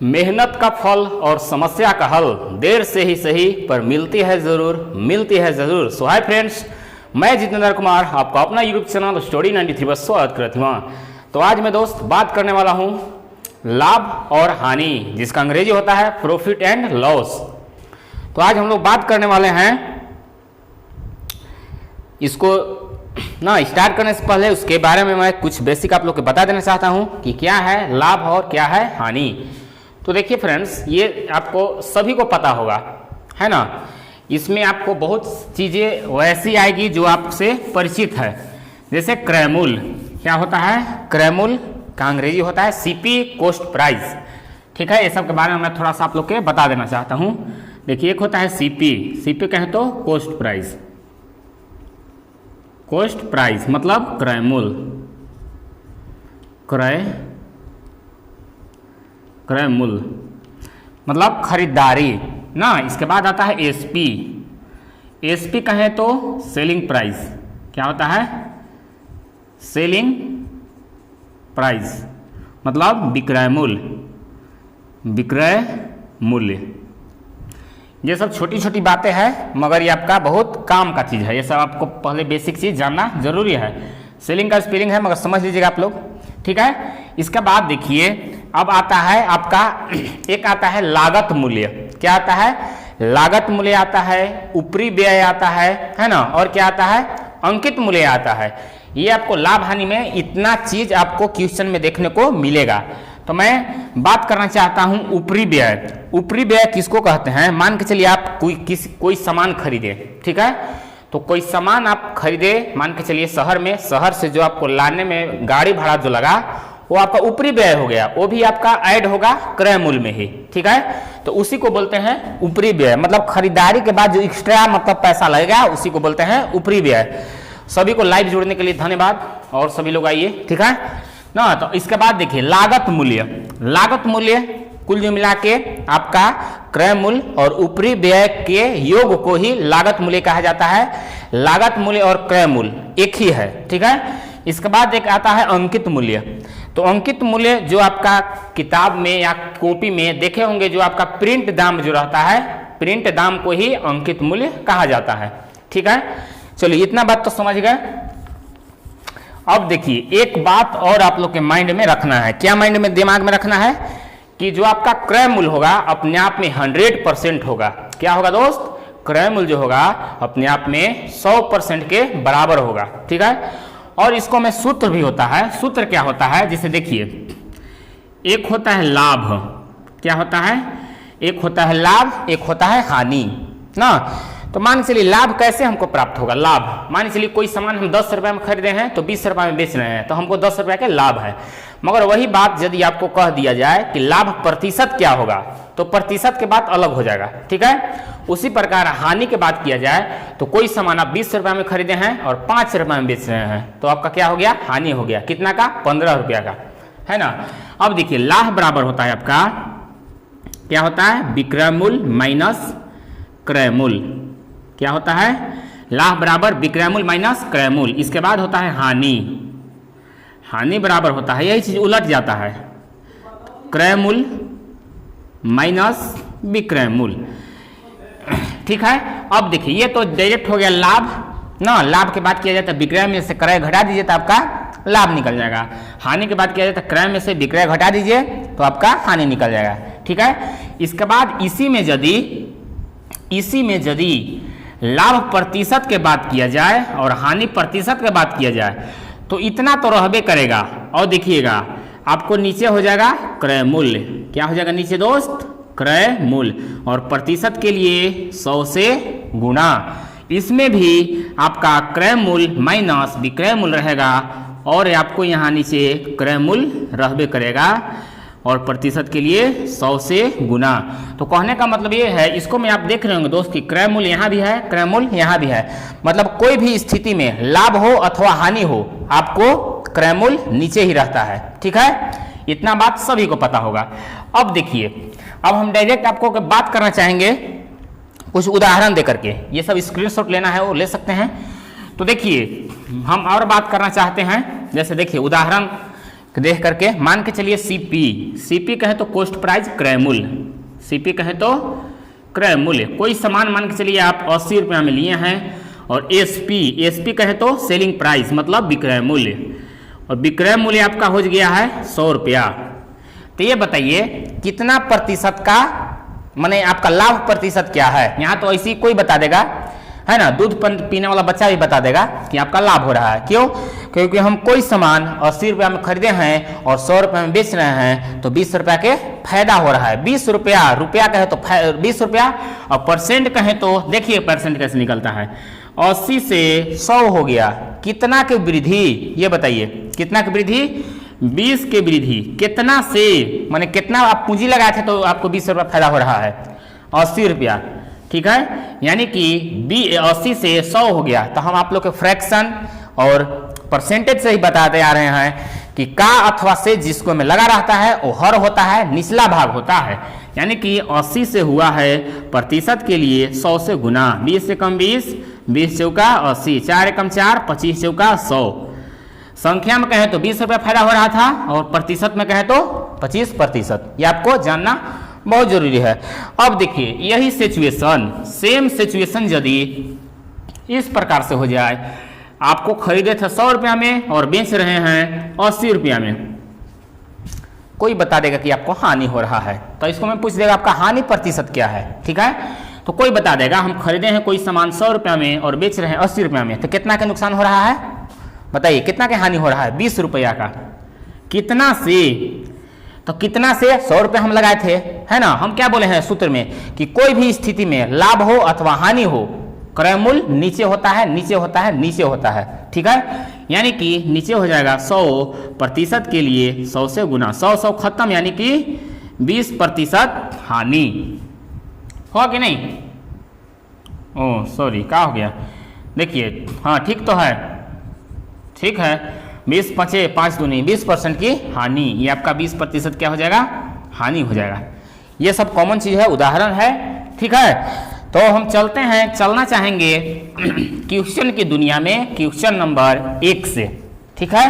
मेहनत का फल और समस्या का हल देर से ही सही पर मिलती है ज़रूर। सो हाय फ्रेंड्स, मैं जितेंद्र कुमार आपका अपना यूट्यूब चैनल स्टडी 93 पर स्वागत करती हूँ। तो आज मैं दोस्त बात करने वाला हूँ लाभ और हानि, जिसका अंग्रेजी होता है प्रॉफिट एंड लॉस। तो आज हम लोग बात करने वाले हैं इसको ना स्टार्ट करने से पहले उसके बारे में मैं कुछ बेसिक आप लोग को बता देना चाहता हूँ कि क्या है लाभ और क्या है हानि। तो देखिए फ्रेंड्स, ये आपको सभी को पता होगा, है ना। इसमें आपको बहुत चीज़ें वैसी आएगी जो आपसे परिचित है, जैसे क्रय मूल्य। क्या होता है? क्रय मूल्य का अंग्रेजी होता है सीपी, कॉस्ट प्राइस। ठीक है, ये सब के बारे में मैं थोड़ा सा आप लोग के बता देना चाहता हूँ। देखिए, एक होता है सीपी कहें तो कॉस्ट प्राइस। कॉस्ट प्राइस मतलब क्रय मूल्य, क्रय मूल्य मतलब खरीदारी ना। इसके बाद आता है एसपी कहें तो सेलिंग प्राइस। क्या होता है? सेलिंग प्राइस मतलब विक्रय मूल्य। ये सब छोटी छोटी बातें हैं, मगर ये आपका बहुत काम का चीज़ है। ये सब आपको पहले बेसिक चीज़ जानना जरूरी है। सेलिंग का स्पेलिंग है, मगर समझ लीजिएगा आप लोग, ठीक है। इसके बाद देखिए, अब आता है आपका एक आता है लागत मूल्य। क्या आता है? लागत मूल्य आता है, ऊपरी व्यय आता है ना, और क्या आता है? अंकित मूल्य आता है। ये आपको लाभ हानि में इतना चीज आपको क्वेश्चन में देखने को मिलेगा। तो मैं बात करना चाहता हूं ऊपरी व्यय। ऊपरी व्यय किसको कहते हैं? मान के चलिए आप कोई सामान खरीदे, ठीक है। तो कोई सामान आप खरीदे, मान के चलिए शहर से जो आपको लाने में गाड़ी भाड़ा जो लगा, वो आपका ऊपरी व्यय हो गया। वो भी आपका ऐड होगा क्रय मूल्य में ही, ठीक है। तो उसी को बोलते हैं ऊपरी व्यय, मतलब खरीदारी के बाद जो एक्स्ट्रा मतलब पैसा लगेगा उसी को बोलते हैं ऊपरी व्यय। सभी को लाइव जुड़ने के लिए धन्यवाद, और सभी लोग आइए, ठीक है ना। तो इसके बाद देखिए लागत मूल्य कुल जो मिला के आपका क्रय मूल्य और ऊपरी व्यय के योग को ही लागत मूल्य कहा जाता है। लागत मूल्य और क्रय मूल्य एक ही है, ठीक है। इसके बाद एक आता है अंकित मूल्य। तो अंकित मूल्य जो आपका किताब में या कॉपी में देखे होंगे, जो आपका प्रिंट दाम जो रहता है, प्रिंट दाम को ही अंकित मूल्य कहा जाता है, ठीक है। चलिए, इतना बात तो समझ गए। अब देखिए, एक बात और आप लोग के माइंड में रखना है। क्या माइंड में, दिमाग में रखना है कि जो आपका क्रय मूल्य होगा अपने आप में 100% होगा। क्या होगा दोस्त? क्रय मूल्य जो होगा अपने आप में 100% के बराबर होगा, ठीक है। और इसको में सूत्र भी होता है। सूत्र क्या होता है? जैसे देखिए, एक होता है लाभ। क्या होता है? एक होता है लाभ, एक होता है हानि ना। तो मान चलिए लाभ कैसे हमको प्राप्त होगा? लाभ मान चलिए कोई सामान हम 10 रुपए में खरीदे हैं तो 20 रुपए में बेच रहे हैं, तो हमको 10 रुपए के लाभ है। मगर वही बात यदि आपको कह दिया जाए कि लाभ प्रतिशत क्या होगा, तो प्रतिशत के बाद अलग हो जाएगा, ठीक है। उसी प्रकार हानि की बात किया जाए तो कोई सामान आप 20 रुपए में खरीदे हैं और 5 रुपए में बेच रहे हैं, तो आपका क्या हो गया? हानि हो गया। कितना का? 15 रुपया का, है ना। अब देखिए, लाभ बराबर होता है आपका, क्या होता है? विक्रय मूल्य माइनस क्रय मूल्य। क्या होता है? लाभ बराबर विक्रय मूल्य माइनस क्रय मूल्य। इसके बाद होता है हानि बराबर होता है, यही चीज उलट जाता है, क्रय मूल्य माइनस विक्रय मूल्य, ठीक है। अब देखिए, ये तो डायरेक्ट हो गया लाभ ना। लाभ के बाद किया जाता है विक्रय में से क्रय घटा दीजिए तो आपका लाभ निकल जाएगा। हानि के बाद किया जाता है क्रय में से विक्रय घटा दीजिए तो आपका हानि निकल जाएगा, ठीक है। इसके बाद इसी में यदि लाभ प्रतिशत के बात किया जाए और हानि प्रतिशत के बात किया जाए तो इतना तो रहबे करेगा। और देखिएगा, आपको नीचे हो जाएगा क्रय मूल्य। क्या हो जाएगा नीचे दोस्त? क्रय मूल्य। और प्रतिशत के लिए 100 से गुणा। इसमें भी आपका क्रय मूल्य माइनस विक्रय मूल्य रहेगा, और आपको यहाँ नीचे क्रय मूल्य रहबे करेगा, और प्रतिशत के लिए 100 से गुना। तो कहने का मतलब ये है, इसको में आप देख रहे होंगे दोस्त कि क्रय मूल्य यहाँ भी है, क्रय मूल्य यहाँ भी है। मतलब कोई भी स्थिति में लाभ हो अथवा हानि हो, आपको क्रय मूल्य नीचे ही रहता है, ठीक है। इतना बात सभी को पता होगा। अब देखिए, अब हम डायरेक्ट आपको बात करना चाहेंगे कुछ उदाहरण देकर के। ये सब स्क्रीनशॉट लेना है वो ले सकते हैं। तो देखिए, हम और बात करना चाहते हैं। जैसे देखिए, उदाहरण देख करके मान के चलिए सीपी, सीपी कहे तो कॉस्ट प्राइस क्रय मूल्य, सीपी कहे तो क्रय मूल्य। कोई सामान मान के चलिए आप 80 रुपया में लिए हैं, और एसपी, एसपी कहे तो सेलिंग प्राइस मतलब विक्रय मूल्य, और विक्रय मूल्य आपका हो गया है 100 रुपया। तो ये बताइए कितना प्रतिशत का माने आपका लाभ प्रतिशत क्या है। यहाँ तो ऐसी कोई बता देगा, है ना, दूध पीने वाला बच्चा भी बता देगा कि आपका लाभ हो रहा है। क्यों? क्योंकि हम कोई सामान 80 रुपया में खरीदे हैं और 100 रुपये में बेच रहे हैं, तो 20 रुपया के फायदा हो रहा है। 20 रुपया, रुपया कहे तो 20 रुपया, और परसेंट कहे तो देखिए परसेंट कैसे निकलता है, 80 से 100 हो गया, कितना की वृद्धि, ये बताइए कितना की वृद्धि, 20 की वृद्धि। कितना से माने कितना आप पूंजी लगाए थे तो आपको 20 रुपया फायदा हो रहा है, 80 रुपया, ठीक है। यानी कि 80 से 100 हो गया। तो हम आप लोग के फ्रैक्शन और परसेंटेज से ही बताते आ रहे हैं कि का अथवा से जिसको में लगा रहता है वो हर होता है, निचला भाग होता है। यानी कि 80 से हुआ है प्रतिशत के लिए 100 से गुना, 20 से कम 20, 20 चौका 80, 4 एकम 4, 25 चौका 100। संख्या में कहें तो 20 रुपया फायदा हो रहा था, और प्रतिशत में कहें तो 25%। ये आपको जानना बहुत जरूरी है। अब देखिए यही सिचुएशन, सेम सिचुएशन यदि इस प्रकार से हो जाए, आपको खरीदे थे 100 रुपया में और बेच रहे हैं 80 रुपया में, कोई बता देगा कि आपको हानि हो रहा है, तो इसको मैं पूछ देगा आपका हानि प्रतिशत क्या है, ठीक है। तो कोई बता देगा हम खरीदे हैं कोई सामान 100 रुपया में और बेच रहे हैं 80 रुपया में, तो कितना का नुकसान हो रहा है बताइए, कितना का हानि हो रहा है, 20 रुपया का। कितना से, तो कितना से 100 रुपये हम लगाए थे, है ना। हम क्या बोले हैं सूत्र में कि कोई भी स्थिति में लाभ हो अथवा हानि हो, क्रय मूल्य नीचे होता है, नीचे होता है, नीचे होता है, ठीक है। यानी कि नीचे हो जाएगा 100% के लिए 100 से गुना, 100 खत्म, यानी कि 20% हानि हो कि नहीं। ओह सॉरी, क्या हो गया, देखिए हाँ ठीक तो है, ठीक है। 20 पचे 5 दूनी 20% की हानि, ये आपका 20% क्या हो जाएगा, हानि हो जाएगा। ये सब कॉमन चीज है, उदाहरण है, ठीक है। तो हम चलते हैं, चलना चाहेंगे क्वेश्चन की दुनिया में, क्वेश्चन नंबर 1 से, ठीक है।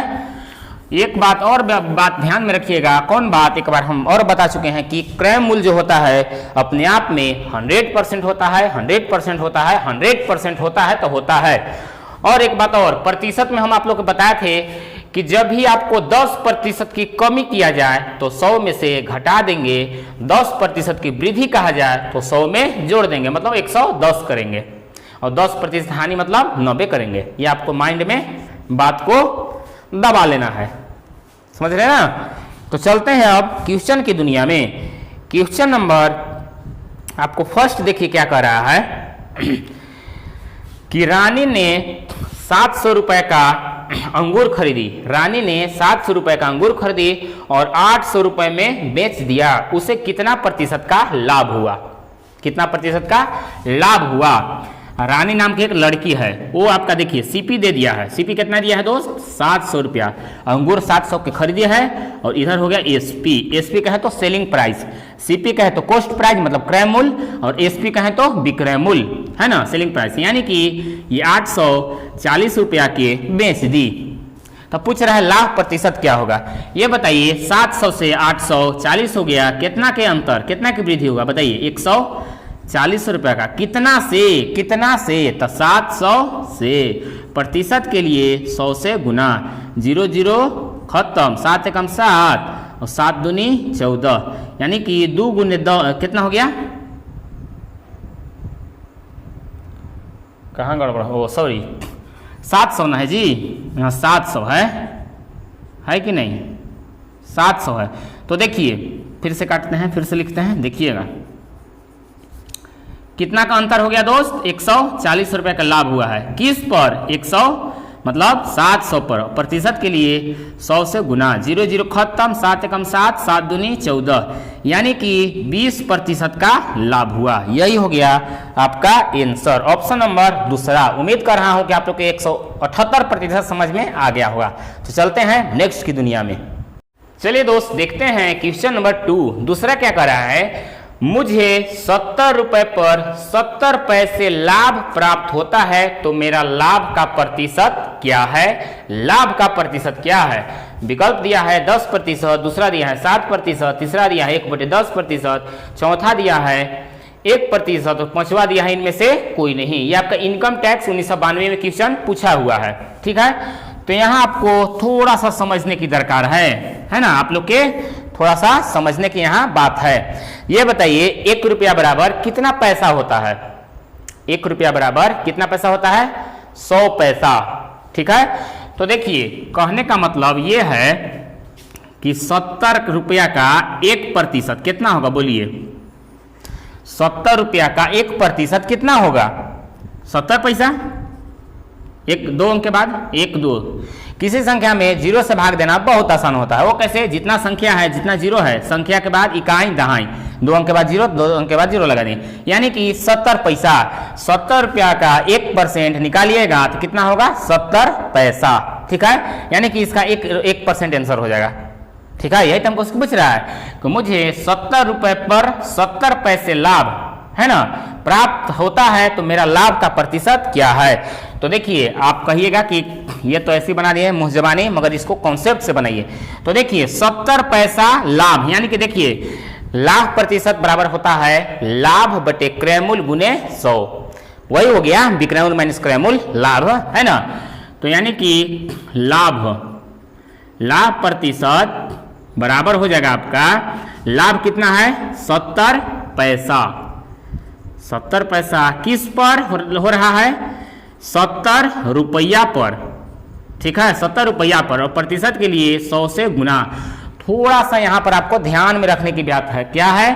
एक बात और बात ध्यान में रखिएगा, कौन बात, एक बार हम और बता चुके हैं कि क्रय मूल्य जो होता है अपने आप में 100% होता है, 100% होता है, 100% होता है तो होता है। और एक बात और, प्रतिशत में हम आप लोग को बताए थे कि जब भी आपको 10% की कमी किया जाए तो 100 में से घटा देंगे, 10% की वृद्धि कहा जाए तो 100 में जोड़ देंगे, मतलब 110 करेंगे, और 10% हानि मतलब 90 करेंगे। ये आपको माइंड में बात को दबा लेना है, समझ रहे हैं ना। तो चलते हैं अब क्वेश्चन की दुनिया में। क्वेश्चन नंबर आपको फर्स्ट देखिए क्या कह रहा है कि रानी ने 700 रुपए का अंगूर खरीदी, रानी ने 700 रुपए का अंगूर खरीदी और 800 रुपए में बेच दिया, उसे कितना प्रतिशत का लाभ हुआ, कितना प्रतिशत का लाभ हुआ। रानी नाम की एक लड़की है, वो आपका देखिए सीपी दे दिया है, सीपी कितना दिया है दोस्त, 700 रुपया, अंगूर 700 के खरीदे है, और इधर हो गया एसपी, एसपी कहे तो सेलिंग प्राइस, सीपी कहे तो कॉस्ट प्राइस मतलब क्रय मूल्य, और एसपी कहे तो विक्रय मूल्य, है ना, सेलिंग प्राइस। यानी कि ये 840 रुपया के बेच दी। तो पूछ रहा है लाभ प्रतिशत क्या होगा, ये बताइए। 700 से 840 हो गया, कितना के अंतर, कितना की वृद्धि होगा बताइए, 140 रुपया का। कितना से, कितना से, तो 700 से, प्रतिशत के लिए 100 से गुना, 0 0 खत्म, 7 एकम 7 और 7 दूनी 14, यानी कि 2 गुने 2 कितना हो गया, कहाँ गड़बड़, ओ सॉरी 700 ना है जी, यहाँ 700 है कि नहीं, 700 है। तो देखिए फिर से काटते हैं, फिर से लिखते हैं, देखिएगा कितना का अंतर हो गया दोस्त, 140 रुपए का लाभ हुआ है, किस पर, 100 मतलब 700 पर, प्रतिशत के लिए 100 से गुना, 0 0 खत्म, 7 एकम 7, 7 दूनी 14, यानी कि 20% का लाभ हुआ। यही हो गया आपका आंसर, ऑप्शन नंबर दूसरा। उम्मीद कर रहा हूं कि आप लोग के 178% समझ में आ गया होगा। तो चलते हैं नेक्स्ट की दुनिया में। चलिए दोस्त देखते हैं क्वेश्चन नंबर 2, दूसरा क्या कर रहा है, मुझे 70 रुपए पर 70 पैसे लाभ प्राप्त होता है, तो मेरा लाभ का प्रतिशत क्या है, लाभ का प्रतिशत क्या है। विकल्प दिया है 10%, दूसरा दिया है 7%, तीसरा दिया है 1/10%, चौथा दिया है 1% और पांचवा दिया है इनमें से कोई नहीं। ये आपका इनकम टैक्स 1992 में क्वेश्चन पूछा हुआ है, ठीक है। तो यहाँ आपको थोड़ा सा समझने की दरकार है ना, आप लोग के थोड़ा सा समझने की यहाँ बात है। ये बताइए 1 रुपया बराबर कितना पैसा होता है? 1 रुपया बराबर कितना पैसा होता है? 100 पैसा, ठीक है। तो देखिए कहने का मतलब ये है कि 70 रुपया का 1% कितना होगा? बोलिए 70 रुपया का 1% कितना होगा? 70 पैसा। 1-2 अंक के बाद 1-2। किसी संख्या में 0 से भाग देना बहुत आसान होता है। वो कैसे? जितना संख्या है, जितना 0 है, संख्या के बाद इकाई दहाई, 2 अंक के बाद 0, 2 अंक के बाद 0 लगा दें, यानी कि 70 पैसा। 70 रुपया का 1% निकालिएगा तो कितना होगा? 70 पैसा, ठीक है। यानी कि इसका 1% आंसर हो जाएगा, ठीक है। यही तो हमको पूछ रहा है कि मुझे 70 रुपए पर 70 पैसे लाभ है ना प्राप्त होता है, तो मेरा लाभ का प्रतिशत क्या है? तो देखिए आप कहिएगा कि ये तो ऐसी बना दिए मुँह जबानी, मगर इसको कॉन्सेप्ट से बनाइए। तो देखिए 70 पैसा लाभ, यानी कि देखिए लाभ प्रतिशत बराबर होता है लाभ बटे क्रय मूल्य गुने 100। वही हो गया विक्रय मूल्य माइनस क्रय मूल्य, लाभ है ना। तो यानी कि लाभ प्रतिशत बराबर हो जाएगा आपका, लाभ कितना है? 70 पैसा। 70 पैसा किस पर हो रहा है? 70 रुपया पर, ठीक है, 70 रुपया पर। और प्रतिशत के लिए 100 से गुना। थोड़ा सा यहाँ पर आपको ध्यान में रखने की बात है। क्या है?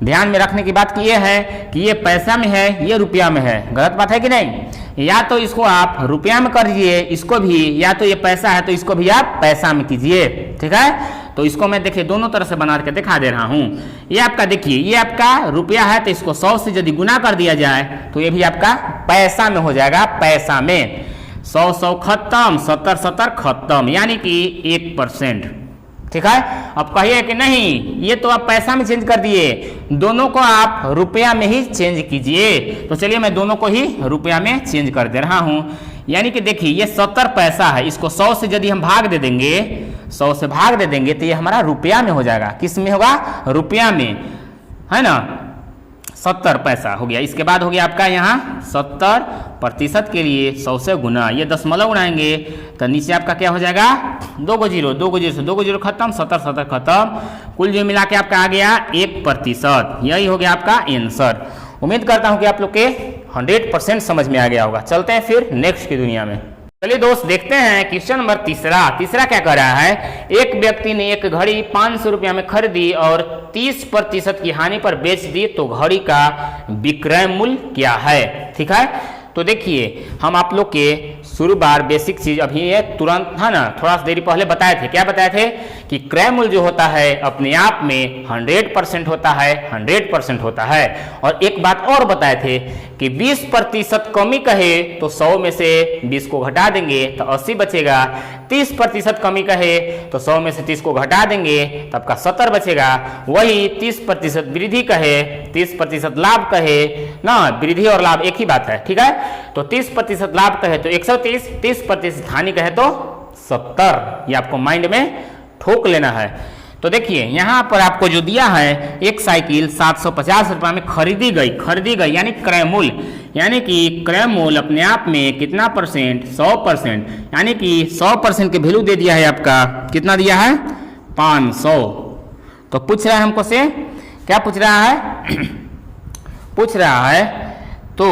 ध्यान में रखने की बात ये है कि ये पैसा में है, ये रुपया में है। गलत बात है कि नहीं? या तो इसको आप रुपया में कर दीजिए इसको भी, या तो ये पैसा है तो इसको भी आप पैसा में कीजिए, ठीक है। तो इसको मैं देखिए दोनों तरह से बना के दिखा दे रहा हूं। ये आपका देखिए, ये आपका रुपया है तो इसको 100 से यदि गुना कर दिया जाए तो ये भी आपका पैसा में हो जाएगा, पैसा में। 100 खत्म, 70 खत्म, यानी कि 1%, ठीक है। अब कहिए कि नहीं ये तो आप पैसा में चेंज कर दिए, दोनों को आप रुपया में ही चेंज कीजिए। तो चलिए मैं दोनों को ही रुपया में चेंज कर दे रहा हूं। यानी कि देखिए ये 70 पैसा है, इसको 100 से यदि हम भाग दे देंगे, 100 से भाग दे देंगे तो ये हमारा रुपया में हो जाएगा। किस में होगा? रुपया में, है ना। 70 पैसा हो गया। इसके बाद हो गया आपका यहाँ 70% के लिए 100 से गुना, ये दशमलव उड़ाएंगे तो नीचे आपका क्या हो जाएगा? 2 को 0, 2 को 0 से 2 को 0 खत्म, 70 खत्म, कुल जो मिला के आपका आ गया 1%। यही हो गया आपका आंसर। उम्मीद करता हूं कि आप लोग के 100% समझ में आ गया होगा। चलते हैं फिर नेक्स्ट की दुनिया में। चलिए दोस्त देखते हैं क्वेश्चन नंबर तीसरा क्या कर रहा है? एक व्यक्ति ने एक घड़ी 500 रुपया में खरीदी और 30% की हानि पर बेच दी, तो घड़ी का विक्रय मूल्य क्या है? ठीक है, तो देखिए हम आप लोग के शुरू बार बेसिक चीज अभी ये तुरंत है ना, थोड़ा सा देरी पहले बताए थे। क्या बताए थे? कि क्रय मूल्य जो होता है अपने आप में 100% होता है, 100% होता है। और एक बात और बताए थे कि 20% कमी कहे तो 100 में से 20 को घटा देंगे तो 80 बचेगा। 30% कमी कहे तो 100 में से 30 को घटा देंगे तो आपका 70 बचेगा। वही 30% वृद्धि कहे, 30% लाभ कहे ना, वृद्धि और लाभ एक ही बात है, ठीक है। तो 30% लाभ कहे तो 130, 30% हानि कहे तो 70। ये आपको माइंड में ठोक लेना है। तो देखिए यहाँ पर आपको जो दिया है, एक साइकिल 750 रुपये में खरीदी गई यानी क्रय मूल्य, यानी कि क्रय मूल्य अपने आप में कितना परसेंट? 100%, यानी कि 100% के वैल्यू दे दिया है आपका। कितना दिया है? 500। तो पूछ रहा है हमको से, क्या पूछ रहा है? पूछ रहा है तो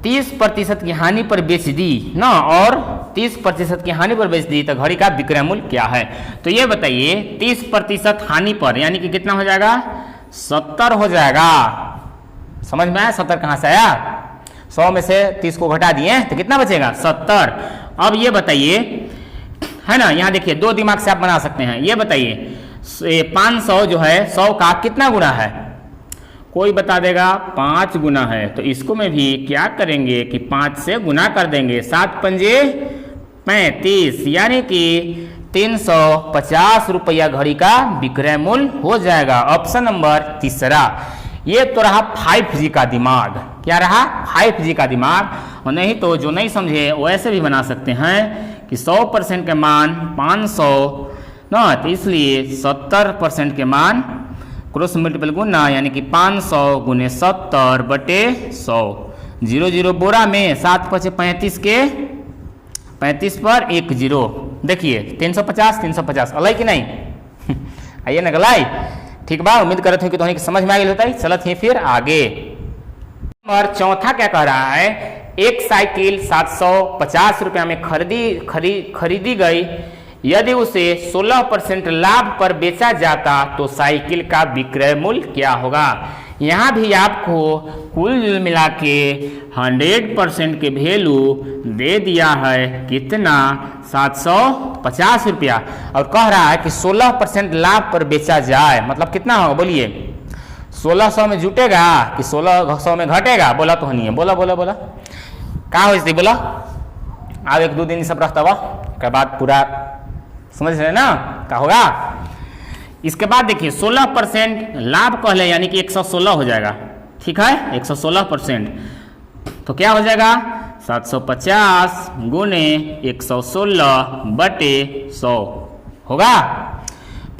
30% की हानि पर बेच दी ना, और 30% की हानि पर बेच दी तो घड़ी का विक्रय मूल्य क्या है? तो ये बताइए 30% हानि पर यानी कि कितना हो जाएगा? 70 हो जाएगा। समझ में आया? 70 कहाँ से आया? 100 में से 30 को घटा दिए तो कितना बचेगा? 70। अब ये बताइए, है ना, यहाँ देखिए दो दिमाग से आप बना सकते हैं। ये बताइए 500 जो है 100 का कितना गुना है? कोई बता देगा 5 गुना है, तो इसको में भी क्या करेंगे कि 5 से गुना कर देंगे। 7 पंजे 35, यानी कि 350 रुपया घड़ी का विक्रय मूल्य हो जाएगा। ऑप्शन नंबर तीसरा। ये तो रहा 5G का दिमाग। क्या रहा? 5G का दिमाग। और नहीं तो जो नहीं समझे वो ऐसे भी बना सकते हैं कि 100% के मान 500 ना, तो इसलिए 70% के मान क्रॉस मल्टीपल गुना, यानी कि 500 गुने 70 बटे 100। 0 0 बोरा में 7 5 35 के 35 पर 1 0। देखिए 350 350 अलग कि नहीं आइए ना गलाई। ठीक बा, उम्मीद करते हो कि तुम्हें समझ में आ गई होता है। चलत है फिर आगे। और चौथा क्या कह रहा है, एक साइकिल 750 रुपया में खरीदी गई, यदि उसे 16% लाभ पर बेचा जाता तो साइकिल का विक्रय मूल्य क्या होगा। यहाँ भी आपको कुल मिला के 100% के वैल्यू दे दिया है, कितना 750 रुपया, और कह रहा है कि 16% लाभ पर बेचा जाए, मतलब कितना होगा बोलिए। 1600 में जुटेगा कि 1600 में घटेगा, बोला तो नहीं है, बोला बोला बोला कहाँ हो बोला। अब 1-2 दिन सब रखता हुआ के बाद पूरा समझ रहे ना क्या होगा। इसके बाद देखिए 16% लाभ कहले, यानी कि 116 हो जाएगा। ठीक है, 116%, तो क्या हो जाएगा 750 गुने 116 बटे 100 होगा।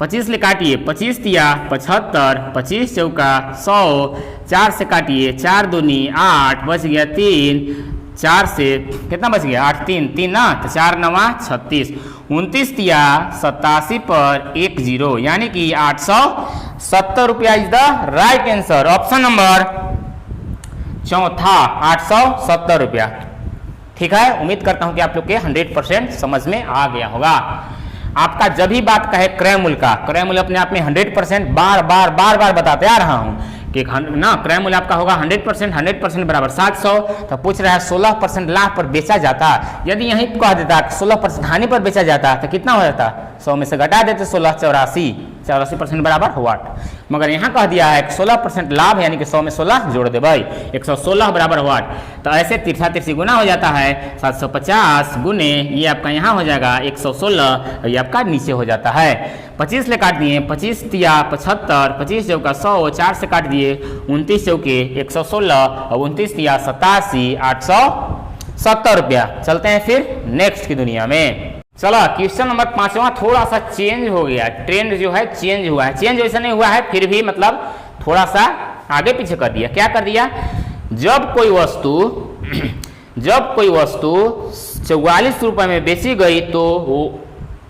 25 ले काटिए, 25 तिया 75, 25 चौका 100, 4 से काटिए, 4 दूनी 8, बच गया 3, 4 से कितना बच गया 8 3 3 ना, तो 4 9 36, 29 तिया 87 पर 1 0, यानी कि 870 रुपया is the right answer. Option number चौथा 870 रुपया। ठीक है, उम्मीद करता हूं कि आप लोग के 100% समझ में आ गया होगा। आपका जब भी बात कहे क्रय मूल्य का, क्रय मूल्य अपने आप में 100% बार बार बताते आ रहा हूं कि ना क्रय मूल्य आपका होगा 100% बराबर 700। तो पूछ रहा है 16% लाभ पर बेचा जाता, यदि यहीं कह देता 16% हानि पर बेचा जाता तो कितना हो जाता, 100 में से घटा देते 16 84% बराबर वाट। मगर यहाँ कह दिया है 16% लाभ, यानी कि 100 में 16 जोड़ दे भाई, 116 बराबर वाट। तो ऐसे तिरछा गुना हो जाता है 750 गुने ये आपका यहाँ हो जाएगा 116, ये आपका नीचे हो जाता है। 25 ले काट दिए, 25 तिया 75, 25 चौका 100, 4 से काट दिए, 29 चौके 116 और 29 तिया 87, 870 रुपया। चलते हैं फिर नेक्स्ट की दुनिया में। चलो क्वेश्चन नंबर 5वां थोड़ा सा चेंज हो गया, ट्रेंड जो है चेंज हुआ है। चेंज वैसा नहीं हुआ है, फिर भी मतलब थोड़ा सा आगे पीछे कर दिया। क्या कर दिया, जब कोई वस्तु 44 रुपए में बेची गई तो वो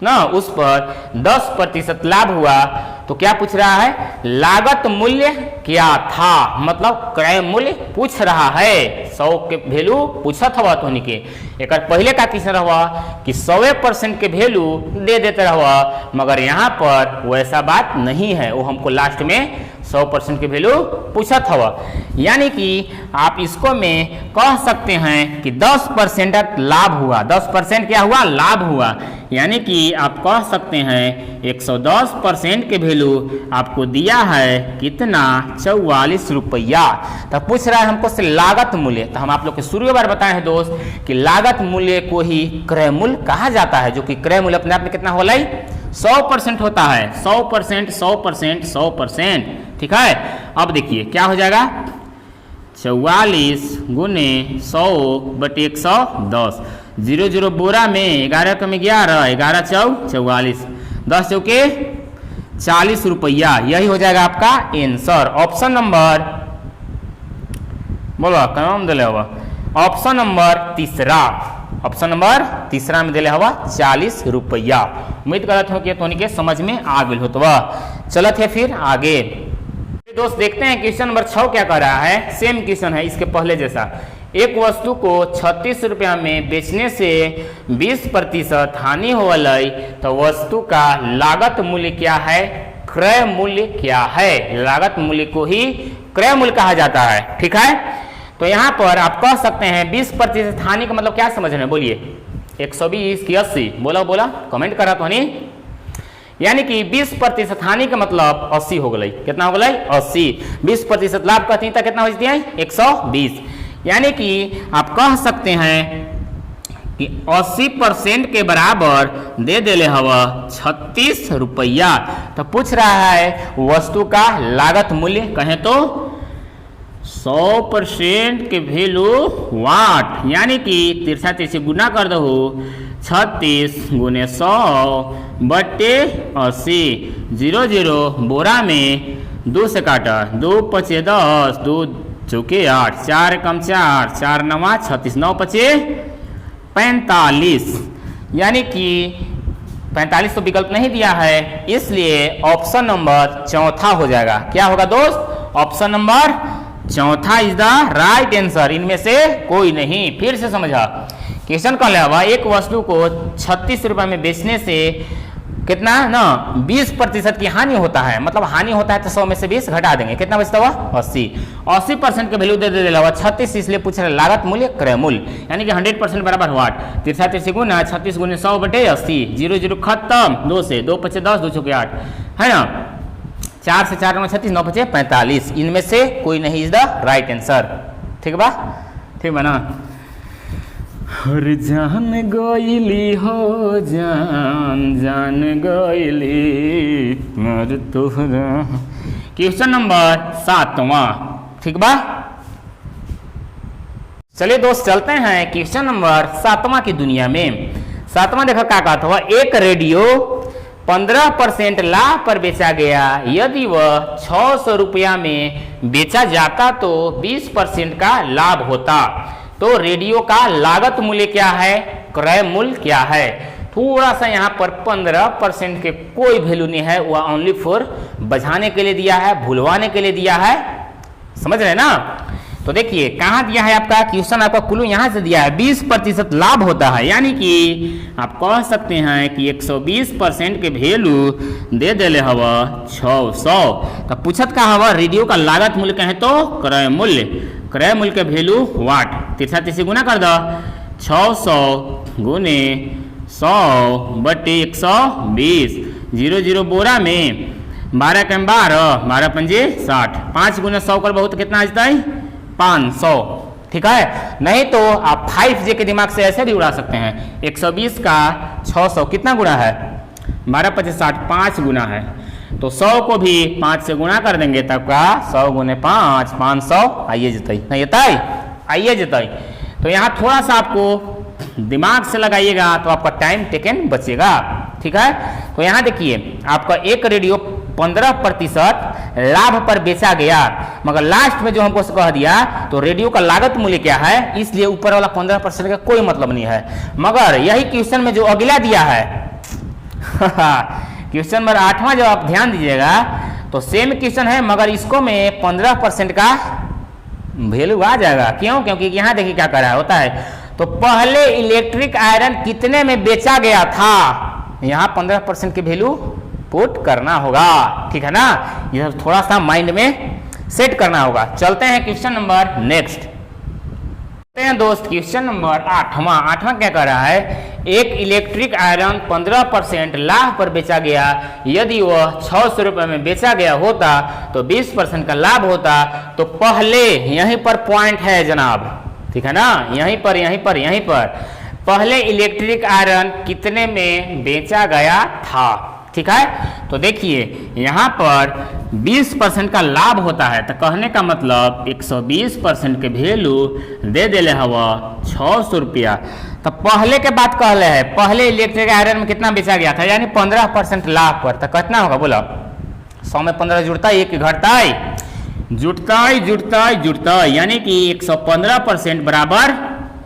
ना उस पर 10% लाभ हुआ, तो क्या पूछ रहा है, लागत मूल्य क्या था, मतलब क्रय मूल्य पूछ रहा है। 100 के वैल्यू पूछत हवा तो के एक पहले का तीसरा हुआ कि 100% के वैल्यू दे देते रहा, मगर यहाँ पर वैसा बात नहीं है, वो हमको लास्ट में 100% के वैल्यू पूछत हवा। यानी कि आप इसको में कह सकते हैं कि 10% लाभ हुआ, 10% क्या हुआ, लाभ हुआ। यानी कि आप कह सकते हैं 110% के वैल्यू आपको दिया है कितना, 44 रुपया। तो पूछ रहा है हमको से लागत मूल्य, तो हम आप लोग को शुरू बार बताए हैं दोस्त कि लागत मूल्य को ही क्रय मूल्य कहा जाता है, जो कि क्रय मूल्य अपने आप में कितना होला 100% होता है, 100%। ठीक है, अब देखिए क्या हो जाएगा, 44 गुने 100 बटे 110, 0 0 बोरा में 11 कम 11, 11 चौ 44, 10 चौके 40 रुपया। यही हो जाएगा आपका आंसर। ऑप्शन नंबर बोलो कौन दिले हुआ, ऑप्शन नंबर तीसरा में दिले हुआ 40 रुपया। उम्मीद करते हो कि तोनी के समझ में आ गई हो। तो चलत है फिर आगे दोस्त, देखते हैं क्वेश्चन नंबर 6 क्या कर रहा है। सेम क्वेश्चन है इसके पहले जैसा। एक वस्तु को 36 रुपया में बेचने से 20% हानि हो गई, तो वस्तु का लागत मूल्य क्या है, क्रय मूल्य क्या है। लागत मूल्य को ही क्रय मूल्य कहा जाता है। ठीक है, तो यहाँ पर आप कह सकते हैं 20% हानि का मतलब क्या समझ रहे हैं, बोलिए 120 की 80, बोला कमेंट करा तो नहीं। यानी कि 20% हानि का मतलब 80 हो गई, कितना हो गई 80। 20% लाभ कहती तो कितना हो जाती है 120। यानी कि आप कह सकते हैं कि 80% के बराबर दे देले हवा 36 रुपया। तो पूछ रहा है वस्तु का लागत मूल्य, कहें तो 100% के वैल्यू वाट, यानी कि 33 से गुना कर दो 36 गुने 100 बट्टे 80। 00 बोरा में 2 से काटा, 2 पचे 10, 2 चौके 8, 4 कम 4, 4 नवा 36, 9 पचे 45, यानी कि 45 तो विकल्प नहीं दिया है, इसलिए ऑप्शन नंबर चौथा हो जाएगा। क्या होगा दोस्त? ऑप्शन नंबर चौथा इज द राइट आंसर, इनमें से कोई नहीं। फिर से समझा, क्वेश्चन का अलावा एक वस्तु को 36 रुपए में बेचने से कितना ना 20% की हानि होता है, मतलब हानि होता है तो 100 में से 20 घटा देंगे, कितना बचता हुआ 80। 80% के वैल्यू दे दे 36, इसलिए पूछ रहे लागत मूल्य क्रय मूल्य, यानी कि 100% बराबर वाट। 33 गुना 36 गुने 100 बटे 80। 00 खत्म, 2 से 2 पचे 10, 2 चौके 8, है ना। 4 से 4 9 36, 9 पचे 45, इनमें से कोई नहीं इज द राइट आंसर। ठीक बा? ठीक बा ना। हर जान गईली हो जान जान गईली मर तोहरा। क्वेश्चन नंबर 7वां। ठीक बा? चलिए दोस्त चलते हैं क्वेश्चन नंबर 7वां की दुनिया में। 7वां देखो क्या कहा था, एक रेडियो 15% लाभ पर बेचा गया, यदि वह 600 रुपया में बेचा जाता तो 20% का लाभ होता, तो रेडियो का लागत मूल्य क्या है, क्रय मूल्य क्या है। थोड़ा सा यहाँ पर 15% के कोई वैल्यू नहीं है, वह ओनली फॉर बझाने के लिए दिया है, भुलवाने के लिए दिया है, समझ रहे ना। तो देखिए कहाँ दिया है आपका क्वेश्चन, आपका क्लू यहाँ से दिया है 20% लाभ होता है, यानी कि आप कह सकते हैं कि 120% के वैल्यू दे देले हवा 600। तो पूछत का हवा रेडियो का लागत मूल्य कहे तो क्रय मूल्य, क्रय मूल्य के वैल्यू वाट। 33 गुना कर दो 600 गुने 100 बटे 120। 00 बोरा में 12 के 12, 12 पंजे 60, 5 गुना 100 कर बहुत कितना आ जाता है 500। ठीक है, नहीं तो आप 5J के दिमाग से ऐसे भी उड़ा सकते हैं। 120 का 600 कितना गुना है, 12 पच्चीस 60, 5 गुना है, तो 100 को भी 5 से गुना कर देंगे, तब का 100 गुने 5, 500 आइए जताई, नहीं जताई आइए जताई। तो यहाँ थोड़ा सा आपको दिमाग से लगाइएगा तो आपका टाइम टेकन बचेगा। ठीक है, तो यहाँ देखिए आपका एक रेडियो 15% लाभ पर बेचा गया, मगर लास्ट में जो हमको कह दिया तो रेडियो का लागत मूल्य क्या है, इसलिए ऊपर वाला 15% का कोई मतलब नहीं है। मगर यही क्वेश्चन में जो अगला दिया है क्वेश्चन नंबर 8वां, जब आप ध्यान दीजिएगा तो सेम क्वेश्चन है, मगर इसको में 15% का वैल्यू आ जाएगा। क्यों? क्योंकि यहाँ देखिए क्या कर रहा होता है, तो पहले इलेक्ट्रिक आयरन कितने में बेचा गया था, यहाँ 15% की वैल्यू पुट करना होगा। ठीक है ना, ये थोड़ा सा माइंड में सेट करना होगा। चलते हैं क्वेश्चन नंबर नेक्स्ट दोस्त, क्वेश्चन नंबर 8वां क्या कर रहा है, एक इलेक्ट्रिक आयरन 15% लाभ पर बेचा गया, यदि वह 600 रुपए में बेचा गया होता तो 20% का लाभ होता। तो पहले यहीं पर पॉइंट है जनाब, ठीक है ना, यहीं पर पहले इलेक्ट्रिक आयरन कितने में बेचा गया था। ठीक है, तो देखिए यहाँ पर 20% का लाभ होता है, तो कहने का मतलब 120% के वैल्यू दे देले हवा 600 रुपया। तो पहले के बात कहले है, पहले इलेक्ट्रिक आयरन में कितना बेचा गया था, यानी 15% लाभ पर, तो कितना होगा बोलो, 100 में 15 जुड़ता है, एक घटता है, यानी कि 115% बराबर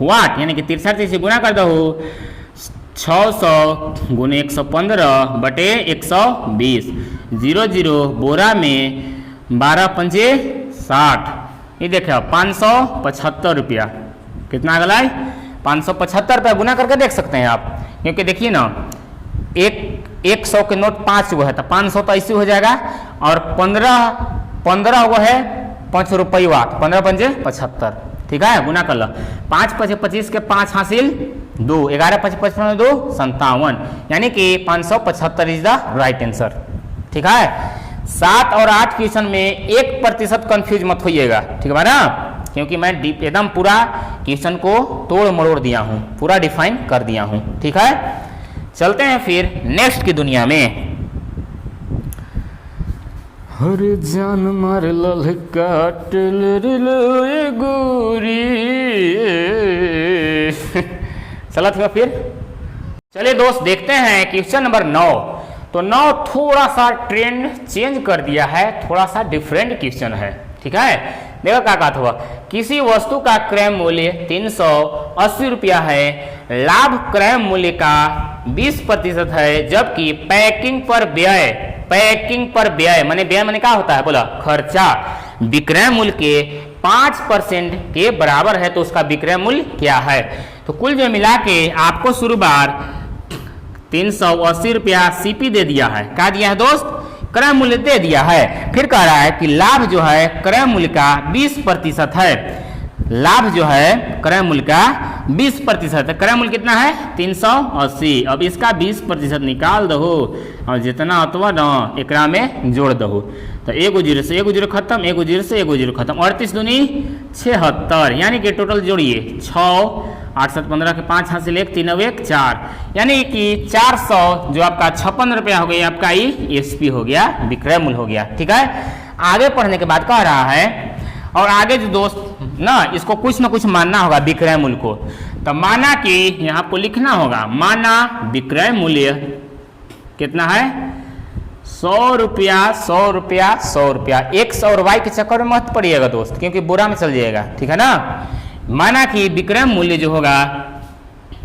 वाट, यानी कि 63 से गुना कर दो 600 गुने 115 बटे 120। 00 बोरा में 12 पंजे 60, ये देखो 575 रुपया, कितना अगला है 575 रुपया, गुना करके देख सकते हैं आप, क्योंकि देखिए ना 100 के नोट 5 वो है, तो 500 तो ऐसे हो जाएगा, और 15 वो है 5 रुपया, 15 पंजे 75। ठीक है, गुना कर लो, 5 पचे 25 के 5 हासिल 2, 11 पचे 55 2 57, यानी कि 575 इज द राइट आंसर। ठीक है, 7 और 8 क्वेश्चन में 1% कंफ्यूज मत होइएगा, ठीक है ना, क्योंकि मैं एकदम पूरा क्वेश्चन को तोड़ मरोड़ दिया हूँ, पूरा डिफाइन कर दिया हूँ। ठीक है, चलते हैं फिर नेक्स्ट की दुनिया में। हर जान मार ललका गोरी। चला था फिर। चलिए दोस्त देखते हैं क्वेश्चन नंबर 9। तो 9 थोड़ा सा ट्रेंड चेंज कर दिया है, थोड़ा सा डिफरेंट क्वेश्चन है। ठीक है, देखो क्या कहा था, किसी वस्तु का क्रय मूल्य 380 रुपया है, लाभ क्रय मूल्य का 20% है, जबकि पैकिंग पर व्यय माने व्यय माने क्या होता है बोला, खर्चा विक्रय मूल्य के 5% के बराबर है, तो उसका विक्रय मूल्य क्या है। तो कुल जो मिला के आपको शुरू बार 380 रुपया सीपी दे दिया है, क्या दिया है दोस्त, क्रय मूल्य दे दिया है। फिर कह रहा है कि लाभ जो है क्रय मूल्य का 20% है, लाभ जो है क्रय मूल्य का 20% है। क्रय मूल्य कितना है 380, अब इसका 20% निकाल दो और जितना अथवा न एकरा में जोड़ दो। तो 1 0 से 1 0 खत्म, 1 0 से 1 0 खत्म, 38 दूनी 76, यानी कि टोटल जोड़िए 6 8 7 15 के 5 हाथ से 1 3 1 4, यानी कि 400 जो आपका 56 रुपया हो गया, आपका एसपी हो गया, विक्रय मूल्य हो गया। ठीक है, आगे पढ़ने के बाद कह रहा है, और आगे जो दोस्त ना इसको कुछ ना कुछ मानना होगा विक्रय मूल्य को। तो माना कि यहाँ को लिखना होगा, माना विक्रय मूल्य कितना है 100 रुपया 100 रुपया 100 रुपया। 100 और वाई के चक्कर में मत पड़िएगा दोस्त, क्योंकि बुरा में चल जाएगा। ठीक है ना, माना कि विक्रय मूल्य जो होगा,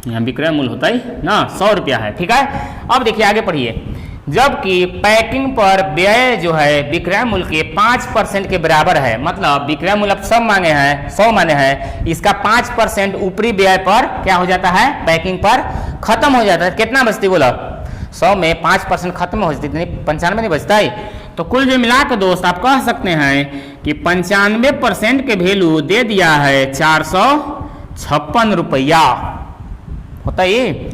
यहाँ विक्रय मूल्य होता है ना 100 रुपया है। ठीक है, अब देखिए आगे पढ़िए, जबकि पैकिंग पर व्यय जो है विक्रय मूल्य के 5% के बराबर है, मतलब विक्रय मूल्य अब सब मांगे हैं 100 माने हैं, इसका 5% ऊपरी व्यय पर क्या हो जाता है, पैकिंग पर खत्म हो जाता है। कितना बचती बोला, 100 में 5% खत्म हो जाती, 95 नहीं बचता है। तो कुल जो मिला के दोस्त आप कह सकते हैं कि 95% के वैल्यू दे दिया है 456 रुपया होता है।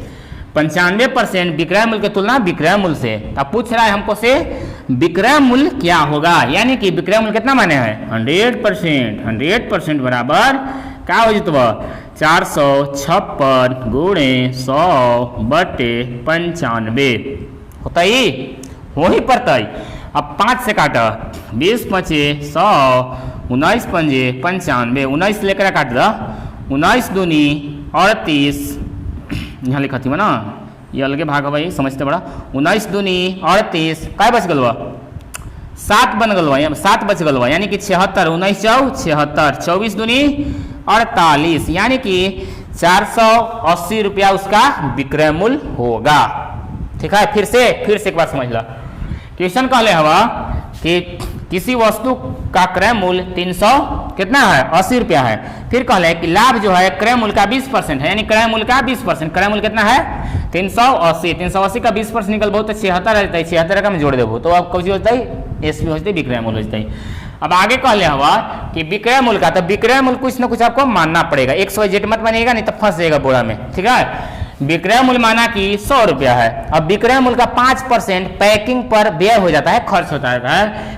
95% विक्रय मूल्य की तुलना विक्रय मूल्य से। अब पूछ रहा है हमको से विक्रय मूल्य क्या होगा, यानी कि विक्रय मूल्य कितना माने हैं 100% बराबर क्या हो जितवा 456 गुणे 100/95 होता ही वही पड़ता है। अब 5 से काटा, 20 5 100, 19 5 95, 19 लेकर काट दो, 19 दूनी 38, यहाँ लिखा थी ना, ये अलगे भाग भाई समझते बड़ा, 19 दूनी 38, काय बच गलवा 7 बन गलवा, 7 बच गलवा, यानी कि 76, 19 4 76, 24 दूनी 48, यानी कि 480 रुपया उसका विक्रय मूल्य होगा। ठीक है, फिर से एक बार समझ ला, क्वेश्चन कहले हवा कि किसी वस्तु का क्रय मूल्य 300 कितना है 80 रुपया है। फिर कहले कि लाभ जो है क्रय मूल्य का 20% है, यानी क्रय मूल्य का 20%, क्रय मूल्य कितना है 380 का 20% निकल बहुत 76 रहता है, 76 का मैं जोड़ देबो तो अब कौन होता है एसपी होता है, विक्रय मूल्य होता है। अब आगे कहले हवा कि विक्रय मूल्य का, तो विक्रय मूल्य कुछ ना कुछ आपको मानना पड़ेगा, 100 मत मानिएगा नहीं तो फंस जाएगा बोरा में। ठीक है, विक्रय मूल्य माना कि 100 रुपया है, अब विक्रय मूल्य का 5% पैकिंग पर व्यय हो जाता है, खर्च हो जाता है,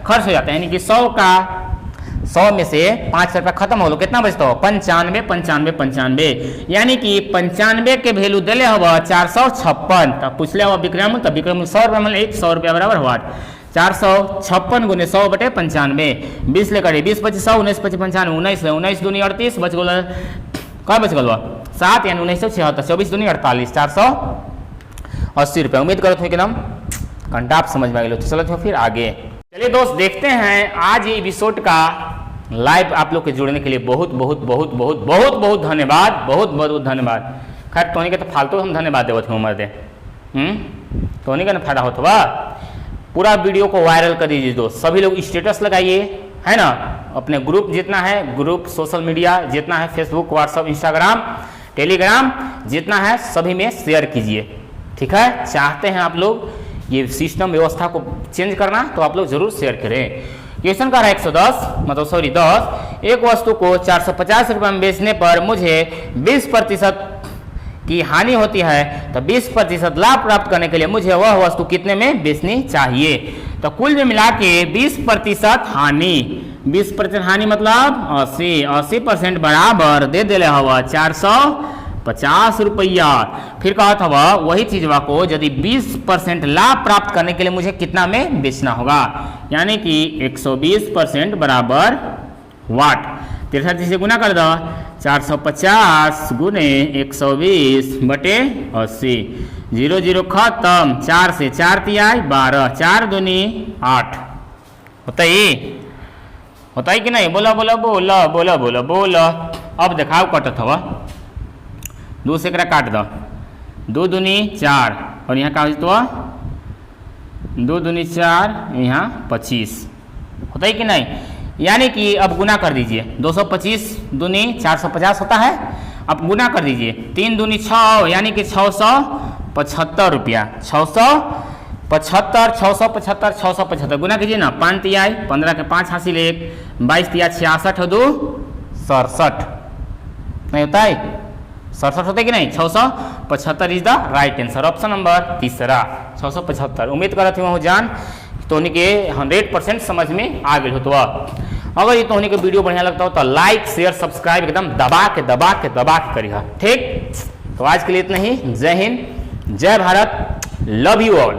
यानी कि 100 में से 5 रुपया खत्म हो लो, कितना बचता हो 95, यानी कि 95 के वैल्यू दिले हुआ 456, तब पूछ लिया हुआ विक्रय मूल्य, तब विक्रय मूल्य 100 रुपया मतलब 100 रुपया बराबर हुआ 456 गुने 100/95, 20 लेकर 20 25 100, 19 25 95, 19 दूनी 38, बच गल क्या बच गल 7, यानी 1976, 24 दूनी 48, 480 रुपया। उम्मीद करते हो कि एकदम घंटा आप समझ में आ गए। तो चलो फिर आगे चलिए दोस्त देखते हैं आज ये एपिसोड का लाइव आप लोग के जुड़ने के लिए बहुत धन्यवाद। खैर टोनी के तो फालतू हम धन्यवाद देवत हूँ मर्दे, टोनी का ना फायदा होता, पूरा वीडियो को वायरल कर दीजिए दोस्त, सभी लोग स्टेटस लगाइए, है ना, अपने ग्रुप जितना है, ग्रुप सोशल मीडिया जितना है, फेसबुक व्हाट्सअप इंस्टाग्राम टेलीग्राम जितना है सभी में शेयर कीजिए। ठीक है, चाहते हैं आप लोग ये सिस्टम व्यवस्था को चेंज करना तो आप लोग जरूर शेयर करें। क्वेश्चन का 110 मतलब 10, एक वस्तु को 450 रुपये में बेचने पर मुझे 20% की हानि होती है, तो 20% लाभ प्राप्त करने के लिए मुझे वह वस्तु कितने में बेचनी चाहिए। तो कुल में मिला के 20% हानि, 20% हानि मतलब 80% बराबर दे दिले हुआ 50 रुपया। फिर कहा था वह वही चीजवा को यदि 20% लाभ प्राप्त करने के लिए मुझे कितना में बेचना होगा, यानी कि 120% बराबर वाट। 63 से गुना कर दो, 450 गुने 120 बटे 80, 0 0 खत्म, 4 से 4 तिया 12, 4 दूनी 8 होता ही कि नहीं? बोला बोला बोला बोला बोला बोला। अब देखाओ कटत हवा, 2 से काट दो, 2 दूनी 4 और यहाँ का तो 2 दूनी 4, यहाँ 25 होता ही कि नहीं? यानी कि अब गुना कर दीजिए, 225 दूनी 450 होता है। अब गुना कर दीजिए, 3 दूनी 6 यानी कि 675 रुपया, 675 675 675 गुना कीजिए ना, 5 तिया 15 के 5 हासिल 1, 22 तिया 66 2 67 नहीं होता है? 67 होता है कि नहीं? 675 is the right answer, option number तीसरा 675। उम्मीद करती हूँ जान तोहनी के 100% समझ में आ गई हो। तो अगर ये तोहनी के वीडियो बढ़िया लगता हो तो लाइक शेयर सब्सक्राइब एकदम दबा के करिएगा, ठीक? तो आज के लिए इतना ही। जय हिंद, जय भारत, लव यू ऑल।